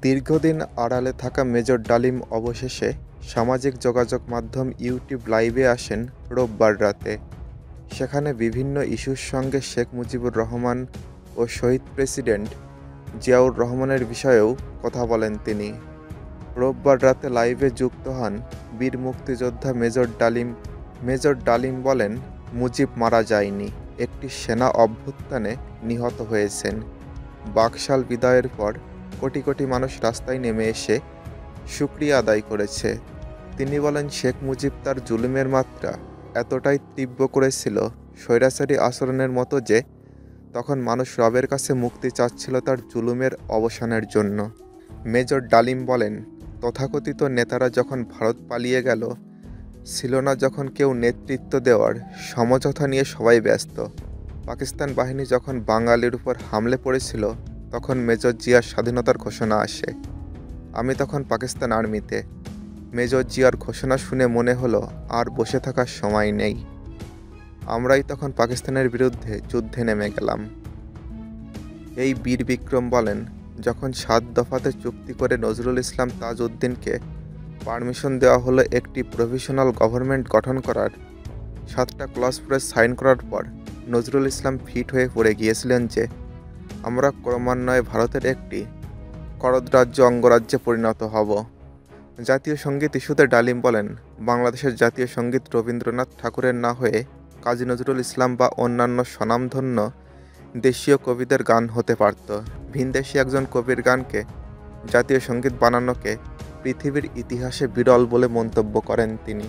দীর্ঘদিন আড়ালে থাকা মেজর ডালিম অবশেষে সামাজিক যোগাযোগ মাধ্যম ইউটিউব লাইভে আসেন রোববার রাতে। সেখানে বিভিন্ন ইস্যুর সঙ্গে শেখ মুজিবুর রহমান ও শহীদ প্রেসিডেন্ট জিয়াউর রহমানের বিষয়েও কথা বলেন তিনি। রোববার রাতে লাইভে যুক্ত হন বীর মুক্তিযোদ্ধা মেজর ডালিম বলেন, মুজিব মারা যায়নি, একটি সেনা অভ্যুত্থানে নিহত হয়েছেন। বাকশাল বিদায়ের পর কোটি কোটি মানুষ রাস্তায় নেমে এসে শুকরিয়া আদায় করেছে। তিনি বলেন, শেখ মুজিব তার জুলুমের মাত্রা এতটাই তীব্র করেছিল, স্বৈরাচারী আচরণের মতো, যে তখন মানুষ রবের কাছে মুক্তি চাচ্ছিল তার জুলুমের অবসানের জন্য। মেজর ডালিম বলেন, তথাকথিত নেতারা যখন ভারত পালিয়ে গেল, ছিল না যখন কেউ নেতৃত্ব দেওয়ার, সমঝোতা নিয়ে সবাই ব্যস্ত। পাকিস্তান বাহিনী যখন বাঙালির উপর হামলে পড়েছিল, তখন মেজর জিয়ার স্বাধীনতার ঘোষণা আসে। আমি তখন পাকিস্তান আর্মিতে। মেজর জিয়ার ঘোষণা শুনে মনে হলো আর বসে থাকার সময় নেই। আমরাই তখন পাকিস্তানের বিরুদ্ধে যুদ্ধে নেমে গেলাম। এই বীর বিক্রম বলেন, যখন 7 দফাতে চুক্তি করে নজরুল ইসলাম তাজউদ্দিনকে পারমিশন দেওয়া হলো একটি প্রভিশনাল গভর্নমেন্ট গঠন করার, 7টা ক্লজ পরে সাইন করার পর নজরুল ইসলাম ফিট হয়ে পড়ে গিয়েছিলেন যে আমরা ক্রমান্বয়ে ভারতের একটি করদরাজ্য অঙ্গরাজ্যে পরিণত হব। জাতীয় সঙ্গীত ইস্যুতে ডালিম বলেন, বাংলাদেশের জাতীয় সঙ্গীত রবীন্দ্রনাথ ঠাকুরের না হয়ে কাজী নজরুল ইসলাম বা অন্যান্য স্বনামধন্য দেশীয় কবিদের গান হতে পারত। ভিনদেশী একজন কবির গানকে জাতীয় সঙ্গীত বানানোকে পৃথিবীর ইতিহাসে বিরল বলে মন্তব্য করেন তিনি।